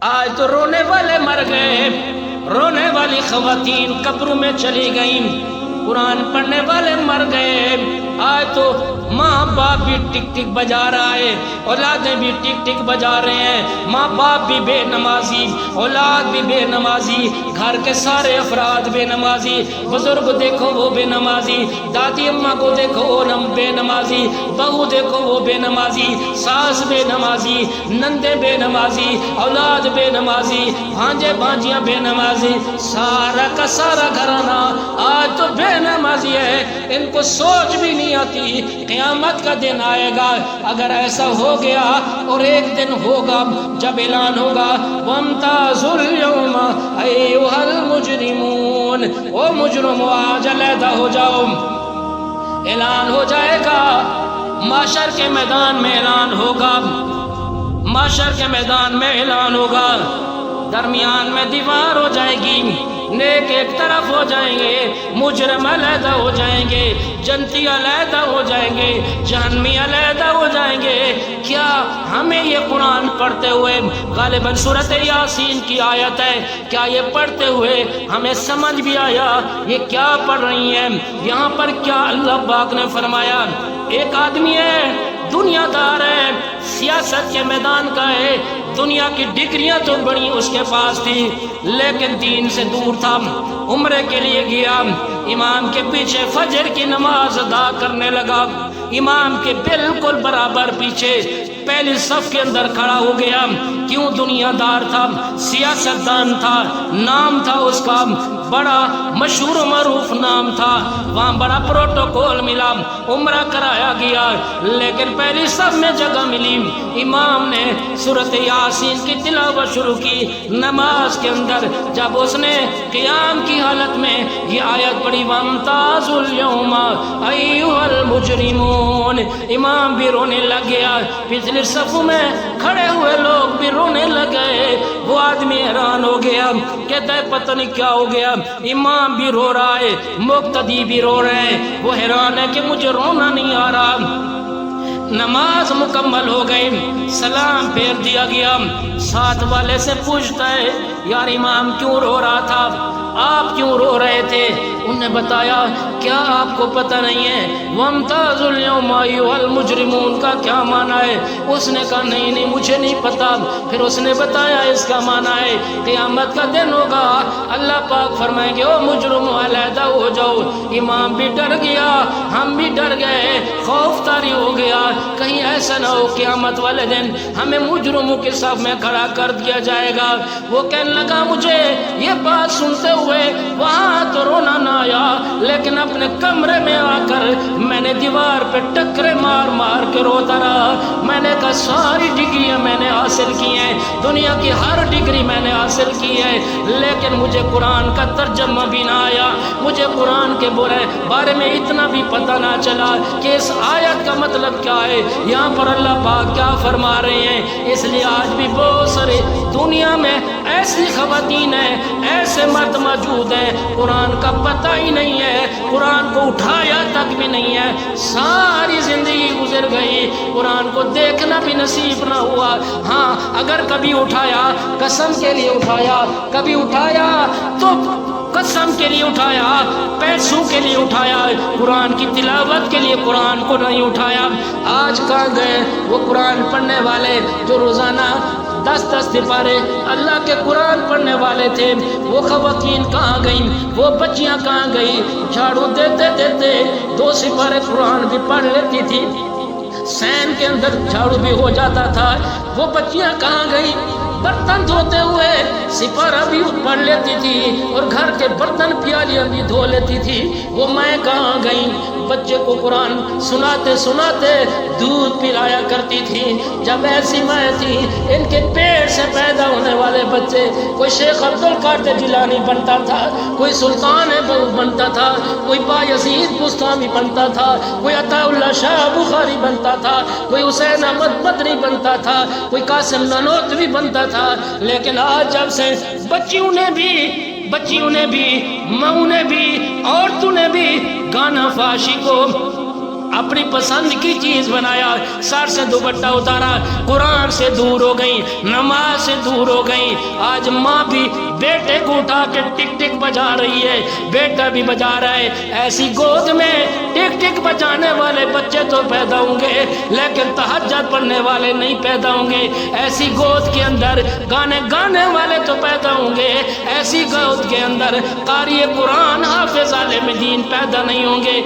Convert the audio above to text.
آج تو رونے والے مر گئے، رونے والی خواتین قبروں میں چلی گئیں، قرآن پڑھنے والے مر گئے۔ آج تو ماں باپ بھی ٹک ٹک بجا رہا ہے، اولادیں بھی ٹک ٹک بجا رہے ہیں، ماں باپ بھی بے نمازی، اولاد بھی بے نمازی، گھر کے سارے افراد بے نمازی، بزرگ دیکھو وہ بے نمازی، دادی اماں کو دیکھو وہ بے نمازی، بہو دیکھو وہ بے نمازی، ساس بے نمازی، نندے بے نمازی، اولاد بے نمازی، بھانجے بھانجیاں بے نمازی، سارا کا سارا گھرانہ آج تو بے نمازی ہے۔ ان کو سوچ بھی نہیں آتی قیامت کا دن آئے گا، اگر ایسا ہو گیا اور ایک دن ہوگا جب اعلان ہوگا وَامْتَازُوا الْيَوْمَ أَيُّهَا الْمُجْرِمُونَ، او مجرمو آج علیحدہ ہو جاؤ، اعلان ہو جائے گا، محشر کے میدان میں اعلان ہوگا، محشر کے میدان میں اعلان ہوگا، درمیان میں دیوار ہو جائے گی، نیک ایک طرف ہو جائیں گے، مجرم علیحدہ ہو جائیں گے، جنتی علیحدہ ہو جائیں گے، جہنمی علیحدہ ہو جائیں گے۔ کیا ہمیں یہ قرآن پڑھتے ہوئے، غالباً سورۃ یاسین کی آیت ہے، کیا یہ پڑھتے ہوئے ہمیں سمجھ بھی آیا یہ کیا پڑھ رہی ہیں؟ یہاں پر کیا اللہ پاک نے فرمایا، ایک آدمی ہے، دنیا دار ہے، سیاست کے میدان کا ہے، دنیا کی ڈگریاں تو بڑی اس کے پاس تھی، لیکن دین سے دور تھا، عمرے کے لیے گیا، امام کے پیچھے فجر کی نماز ادا کرنے لگا، امام کے بالکل برابر پیچھے پہلی صف کے اندر کھڑا ہو گیا۔ کیوں؟ دنیا دار تھا، سیاستدان تھا، نام تھا اس کا، بڑا مشہور و معروف نام تھا، وہاں بڑا پروٹوکول ملا، عمرہ کرایا گیا، لیکن پہلی صف میں جگہ ملی، امام نے سورۃ یاسین کی تلاوت شروع کی نماز کے اندر، جب اس نے قیام کی حالت میں یہ آیت پڑھی وَامْتَازُوا الْيَوْمَ أَيُّهَا الْمُجْرِمُونَ، امام بھی رونے لگ گیا، پچھلی صفوں میں کھڑے ہوئے لوگ بھی رونے لگ گئے، وہ آدمی حیران ہو گیا، کہتا ہے پتہ نہیں کیا ہو گیا، امام بھی رو رہا ہے، مقتدی بھی رو رہے ہیں، وہ حیران ہے کہ مجھے رونا نہیں آ رہا۔ نماز مکمل ہو گئی، سلام پھیر دیا گیا، ساتھ والے سے پوچھتا ہے یار امام کیوں رو رہا تھا، آپ کیوں رو رہے تھے؟ انہوں نے بتایا کیا آپ کو پتہ نہیں ہے وَامْتَازُوا الْيَوْمَ أَيُّهَا الْمُجْرِمُونَ کا کیا معنی ہے؟ اس نے کہا نہیں مجھے نہیں پتا۔ پھر اس نے بتایا اس کا معنی ہے قیامت کا دن ہوگا، اللہ پاک فرمائیں گے او مجرمو علیحدہ ہو جاؤ۔ امام بھی ڈر گیا، ہم بھی ڈر گئے، خوف طاری ہو گیا، کہیں ایسا نہ ہو قیامت والے دن ہمیں مجرموں کے صف میں کھڑا کر دیا جائے گا۔ وہ کہنے لگا مجھے یہ بات سنتے ہوئے وہاں تو رونا نہ آیا، لیکن اپنے کمرے میں آ کر میں نے دیوار پہ ٹکرے مار مار کے روتا رہا۔ میں نے کہا ساری ڈگریاں میں نے حاصل کی ہیں، دنیا کی ہر ڈگری میں نے حاصل کی ہے، لیکن مجھے قرآن کا ترجمہ بھی نہ آیا، مجھے قرآن کے بارے میں اتنا بھی پتہ نہ چلا کہ اس آیت کا مطلب کیا ہے، یہاں پر اللہ پاک کیا فرما رہے ہیں۔ اس لیے آج بھی بہت سارے دنیا میں ایسی خواتین ہیں، ایسے مرد موجود ہیں، قرآن کا پتہ ہی نہیں ہے، قرآن کو اٹھایا تک بھی نہیں ہے، ساری زندگی گزر گئی، قرآن کو دیکھنا بھی نصیب نہ ہوا۔ ہاں اگر کبھی اٹھایا قسم کے لیے اٹھایا، کبھی اٹھایا تو قسم کے لیے اٹھایا، پیسوں کے لیے اٹھایا، قرآن کی تلاوت کے لیے قرآن کو نہیں اٹھایا۔ آج کہاں گئے وہ قرآن پڑھنے والے جو روزانہ 10 سپارے اللہ کے قرآن پڑھنے والے تھے؟ وہ خواتین کہاں گئیں؟ وہ بچیاں کہاں گئیں؟ جھاڑو دیتے دیتے 2 سپارے قرآن بھی پڑھ لیتی تھی، سین کے اندر جھاڑو بھی ہو جاتا تھا، وہ بچیاں کہاں گئیں؟ برتن دھوتے ہوئے سپارہ بھی پڑھ لیتی تھی اور گھر کے برتن پیالیاں بھی دھو لیتی تھی، وہ میں کہاں گئیں؟ بچے کو قرآن سناتے سناتے دودھ پلایا کرتی تھی۔ جب ایسی ماں تھی ان کے پیٹ سے پیدا ہونے والے بچے، کوئی شیخ عبدالقادر جیلانی بنتا تھا، کوئی سلطان بہو بنتا تھا، کوئی بایزید بستامی بنتا تھا، کوئی عطا اللہ شاہ بخاری بنتا تھا، کوئی حسین احمد مدنی بنتا تھا، کوئی قاسم نانوتوی بنتا تھا، لیکن آج جب سے بچیوں نے بھی، ماؤں نے بھی، عورتوں نے بھی گانا فاشی کو اپنی پسند کی چیز بنایا، سر سے دوپٹہ اتارا، قرآن سے دور ہو گئی، نماز سے دور ہو گئی۔ آج ماں بھی بیٹے کو اٹھا کے ٹک ٹک بجا رہی ہے، بیٹا بھی بجا رہا ہے۔ ایسی گود میں ٹک ٹک بجانے والے بچے تو پیدا ہوں گے لیکن تہجد پڑھنے والے نہیں پیدا ہوں گے۔ ایسی گود کے اندر گانے گانے والے تو پیدا ہوں گے، ایسی گود کے اندر قاری قرآن حافظ عالم دین پیدا نہیں ہوں گے۔